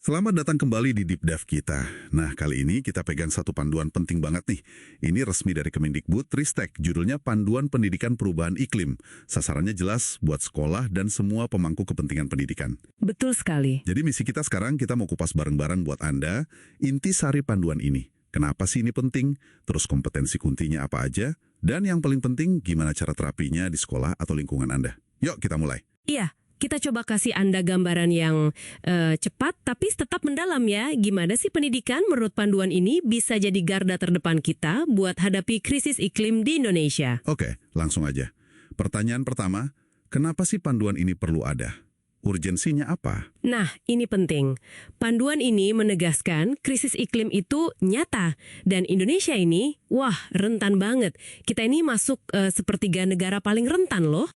Selamat datang kembali di Deep Dive kita. Nah, kali ini kita pegang satu panduan penting banget nih. Ini resmi dari Kemendikbud, Ristek, judulnya Panduan Pendidikan Perubahan Iklim. Sasarannya jelas buat sekolah dan semua pemangku kepentingan pendidikan. Betul sekali. Jadi misi kita sekarang, kita mau kupas bareng-bareng buat Anda, intisari panduan ini. Kenapa sih ini penting? Terus kompetensi kuntinya apa aja? Dan yang paling penting, gimana cara terapinya di sekolah atau lingkungan Anda? Yuk, kita mulai. Iya, kita coba kasih Anda gambaran yang cepat tapi tetap mendalam ya. Gimana sih pendidikan menurut panduan ini bisa jadi garda terdepan kita buat hadapi krisis iklim di Indonesia? Oke, langsung aja. Pertanyaan pertama, kenapa sih panduan ini perlu ada? Urgensinya apa? Nah, ini penting. Panduan ini menegaskan krisis iklim itu nyata. Dan Indonesia ini, wah, rentan banget. Kita ini masuk sepertiga negara paling rentan loh.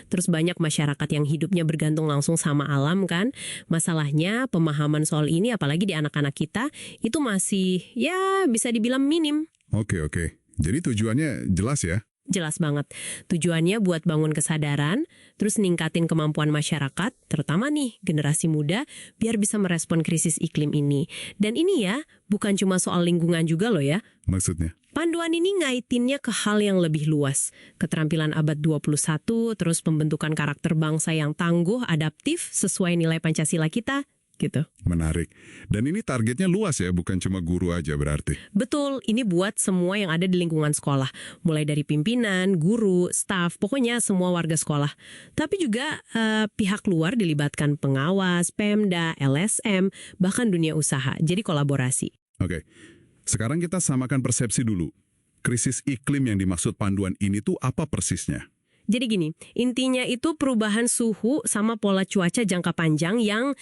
Terus banyak masyarakat yang hidupnya bergantung langsung sama alam kan. Masalahnya pemahaman soal ini apalagi di anak-anak kita itu masih ya bisa dibilang minim. Oke. Jadi tujuannya jelas ya? Jelas banget. Tujuannya buat bangun kesadaran, terus ningkatin kemampuan masyarakat, terutama nih generasi muda, biar bisa merespon krisis iklim ini. Dan ini ya, bukan cuma soal lingkungan juga loh ya. Maksudnya? Panduan ini ngaitinnya ke hal yang lebih luas. Keterampilan abad 21, terus pembentukan karakter bangsa yang tangguh, adaptif, sesuai nilai Pancasila kita, gitu. Menarik. Dan ini targetnya luas ya, bukan cuma guru aja berarti? Betul, ini buat semua yang ada di lingkungan sekolah. Mulai dari pimpinan, guru, staf, pokoknya semua warga sekolah. Tapi juga pihak luar dilibatkan pengawas, Pemda, LSM, bahkan dunia usaha. Jadi kolaborasi. Oke. Sekarang kita samakan persepsi dulu. Krisis iklim yang dimaksud panduan ini tuh apa persisnya? Jadi gini, intinya itu perubahan suhu sama pola cuaca jangka panjang yang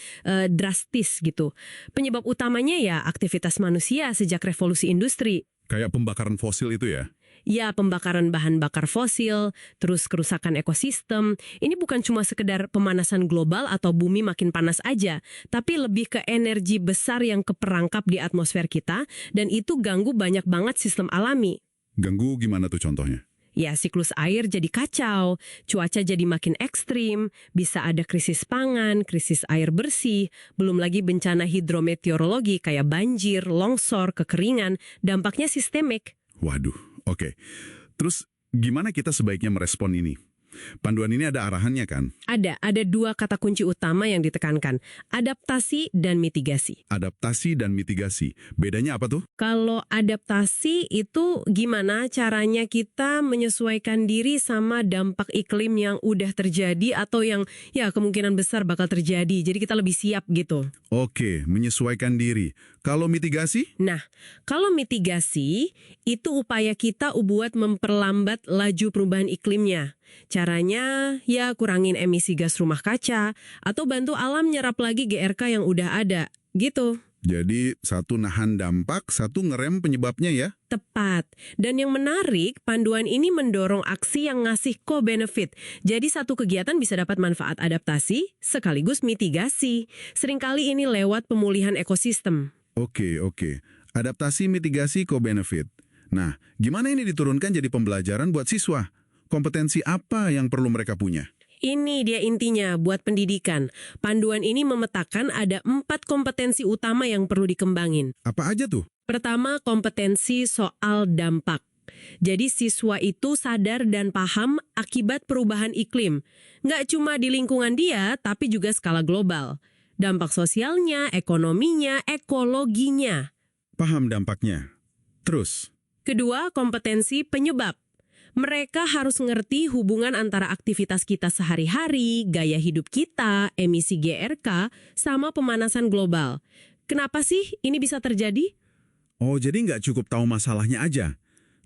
drastis gitu. Penyebab utamanya ya aktivitas manusia sejak revolusi industri. Kayak pembakaran fosil itu ya? Ya, pembakaran bahan bakar fosil, terus kerusakan ekosistem. Ini bukan cuma sekedar pemanasan global atau bumi makin panas aja, tapi lebih ke energi besar yang keperangkap di atmosfer kita, dan itu ganggu banyak banget sistem alami. Ganggu gimana tuh contohnya? Ya, siklus air jadi kacau, cuaca jadi makin ekstrim, bisa ada krisis pangan, krisis air bersih, belum lagi bencana hidrometeorologi kayak banjir, longsor, kekeringan, dampaknya sistemik. Waduh, oke. Terus gimana kita sebaiknya merespon ini? Panduan ini ada arahannya kan? Ada dua kata kunci utama yang ditekankan, adaptasi dan mitigasi. Adaptasi dan mitigasi. Bedanya apa tuh? Kalau adaptasi itu gimana caranya kita menyesuaikan diri sama dampak iklim yang udah terjadi atau yang ya kemungkinan besar bakal terjadi. Jadi kita lebih siap gitu. Oke, menyesuaikan diri. Kalau mitigasi? Nah, kalau mitigasi itu upaya kita buat memperlambat laju perubahan iklimnya. Caranya ya kurangin emisi gas rumah kaca atau bantu alam nyerap lagi GRK yang udah ada. Gitu. Jadi satu nahan dampak, satu ngerem penyebabnya ya? Tepat. Dan yang menarik, panduan ini mendorong aksi yang ngasih co-benefit. Jadi satu kegiatan bisa dapat manfaat adaptasi sekaligus mitigasi. Seringkali ini lewat pemulihan ekosistem. Oke. Adaptasi, mitigasi, co-benefit. Nah, gimana ini diturunkan jadi pembelajaran buat siswa? Kompetensi apa yang perlu mereka punya? Ini dia intinya buat pendidikan. Panduan ini memetakan ada 4 kompetensi utama yang perlu dikembangin. Apa aja tuh? Pertama, kompetensi soal dampak. Jadi siswa itu sadar dan paham akibat perubahan iklim. Nggak cuma di lingkungan dia, tapi juga skala global. Dampak sosialnya, ekonominya, ekologinya. Paham dampaknya. Terus? Kedua, kompetensi penyebab. Mereka harus ngerti hubungan antara aktivitas kita sehari-hari, gaya hidup kita, emisi GRK, sama pemanasan global. Kenapa sih ini bisa terjadi? Oh, jadi nggak cukup tahu masalahnya aja,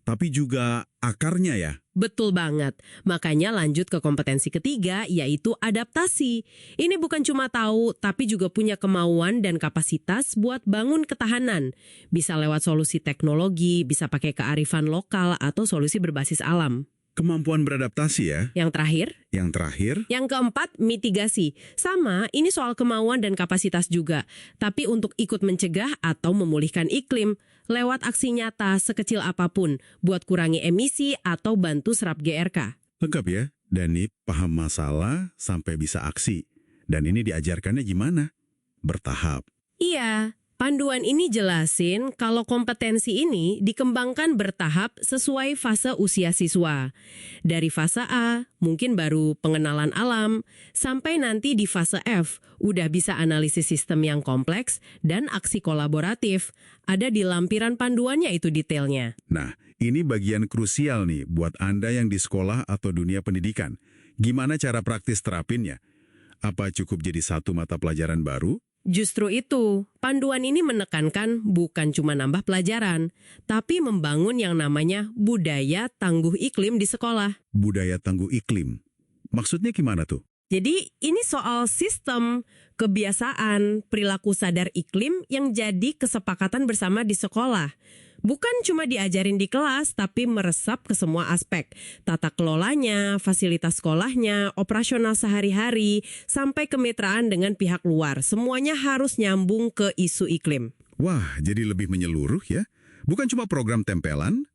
tapi juga akarnya ya? Betul banget. Makanya lanjut ke kompetensi ketiga, yaitu adaptasi. Ini bukan cuma tahu, tapi juga punya kemauan dan kapasitas buat bangun ketahanan. Bisa lewat solusi teknologi, bisa pakai kearifan lokal, atau solusi berbasis alam. Kemampuan beradaptasi ya? Yang terakhir? Yang keempat, mitigasi. Sama, ini soal kemauan dan kapasitas juga. Tapi untuk ikut mencegah atau memulihkan iklim, lewat aksi nyata sekecil apapun, buat kurangi emisi atau bantu serap GRK. Lengkap ya? Dani paham masalah sampai bisa aksi. Dan ini diajarkannya gimana? Bertahap. Iya, panduan ini jelasin kalau kompetensi ini dikembangkan bertahap sesuai fase usia siswa. Dari fase A, mungkin baru pengenalan alam, sampai nanti di fase F, udah bisa analisis sistem yang kompleks dan aksi kolaboratif. Ada di lampiran panduannya itu detailnya. Nah, ini bagian krusial nih buat Anda yang di sekolah atau dunia pendidikan. Gimana cara praktis terapinnya? Apa cukup jadi satu mata pelajaran baru? Justru itu, panduan ini menekankan bukan cuma nambah pelajaran, tapi membangun yang namanya budaya tangguh iklim di sekolah. Budaya tangguh iklim. Maksudnya gimana tuh? Jadi ini soal sistem, kebiasaan, perilaku sadar iklim yang jadi kesepakatan bersama di sekolah. Bukan cuma diajarin di kelas, tapi meresap ke semua aspek. Tata kelolanya, fasilitas sekolahnya, operasional sehari-hari, sampai kemitraan dengan pihak luar. Semuanya harus nyambung ke isu iklim. Wah, jadi lebih menyeluruh ya? Bukan cuma program tempelan.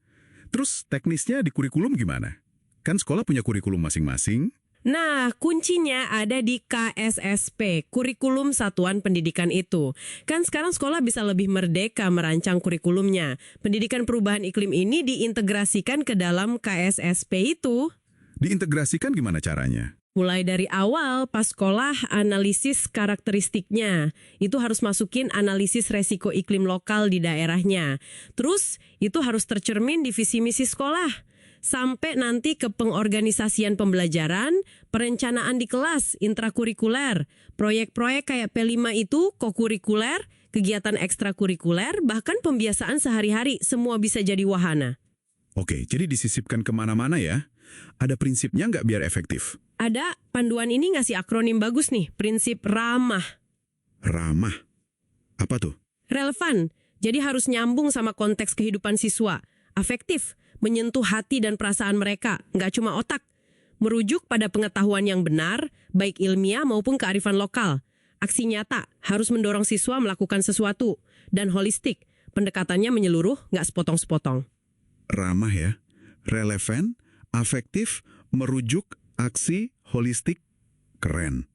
Terus teknisnya di kurikulum gimana? Kan sekolah punya kurikulum masing-masing. Nah, kuncinya ada di KSSP, Kurikulum Satuan Pendidikan itu. Kan sekarang sekolah bisa lebih merdeka merancang kurikulumnya. Pendidikan perubahan iklim ini diintegrasikan ke dalam KSSP itu. Diintegrasikan gimana caranya? Mulai dari awal, pas sekolah analisis karakteristiknya. Itu harus masukin analisis resiko iklim lokal di daerahnya. Terus, itu harus tercermin di visi misi sekolah. Sampai nanti ke pengorganisasian pembelajaran, perencanaan di kelas, intrakurikuler, proyek-proyek kayak P5 itu, kokurikuler, kegiatan ekstrakurikuler, bahkan pembiasaan sehari-hari, semua bisa jadi wahana. Oke, jadi disisipkan kemana-mana ya? Ada prinsipnya nggak biar efektif? Ada, panduan ini ngasih akronim bagus nih, prinsip ramah. Ramah. Apa tuh? Relevan, jadi harus nyambung sama konteks kehidupan siswa. Afektif, menyentuh hati dan perasaan mereka, nggak cuma otak. Merujuk pada pengetahuan yang benar, baik ilmiah maupun kearifan lokal. Aksi nyata, harus mendorong siswa melakukan sesuatu. Dan holistik, pendekatannya menyeluruh, nggak sepotong-sepotong. Ramah ya? Relevan, afektif, merujuk, aksi, holistik. Keren.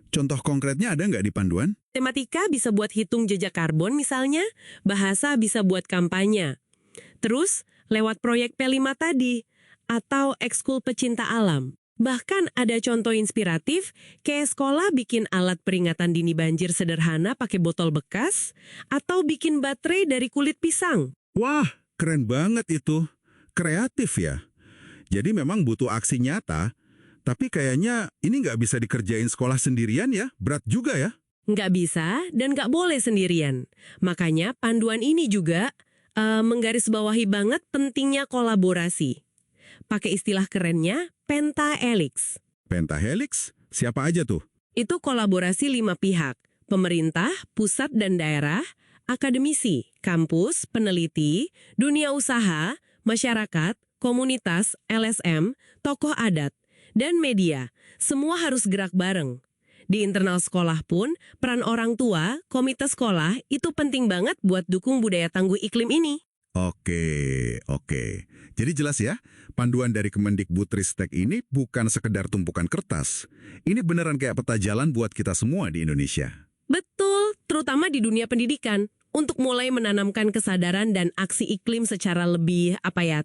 Contoh konkretnya ada nggak di panduan? Tematika bisa buat hitung jejak karbon misalnya, bahasa bisa buat kampanye. Terus, lewat proyek P5 tadi, atau ekskul pecinta alam. Bahkan ada contoh inspiratif, kayak sekolah bikin alat peringatan dini banjir sederhana pakai botol bekas, atau bikin baterai dari kulit pisang. Wah, keren banget itu. Kreatif ya. Jadi memang butuh aksi nyata, tapi kayaknya ini nggak bisa dikerjain sekolah sendirian ya, berat juga ya. Nggak bisa dan nggak boleh sendirian. Makanya panduan ini juga menggarisbawahi banget pentingnya kolaborasi. Pakai istilah kerennya, pentahelix. Pentahelix? Siapa aja tuh? Itu kolaborasi 5 pihak, pemerintah, pusat dan daerah, akademisi, kampus, peneliti, dunia usaha, masyarakat, komunitas, LSM, tokoh adat, dan media. Semua harus gerak bareng. Di internal sekolah pun, peran orang tua, komite sekolah, itu penting banget buat dukung budaya tangguh iklim ini. Oke. Jadi jelas ya, panduan dari Kemendikbudristek ini bukan sekedar tumpukan kertas. Ini beneran kayak peta jalan buat kita semua di Indonesia. Betul, terutama di dunia pendidikan. Untuk mulai menanamkan kesadaran dan aksi iklim secara lebih,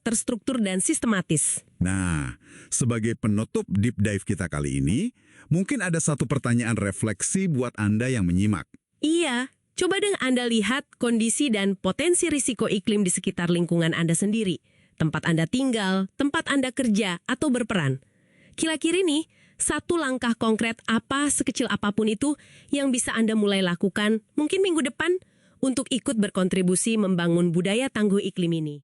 terstruktur dan sistematis. Nah, sebagai penutup deep dive kita kali ini, mungkin ada satu pertanyaan refleksi buat Anda yang menyimak. Iya, coba deh Anda lihat kondisi dan potensi risiko iklim di sekitar lingkungan Anda sendiri. Tempat Anda tinggal, tempat Anda kerja, atau berperan. Kira-kira nih, satu langkah konkret apa sekecil apapun itu yang bisa Anda mulai lakukan mungkin minggu depan untuk ikut berkontribusi membangun budaya tangguh iklim ini.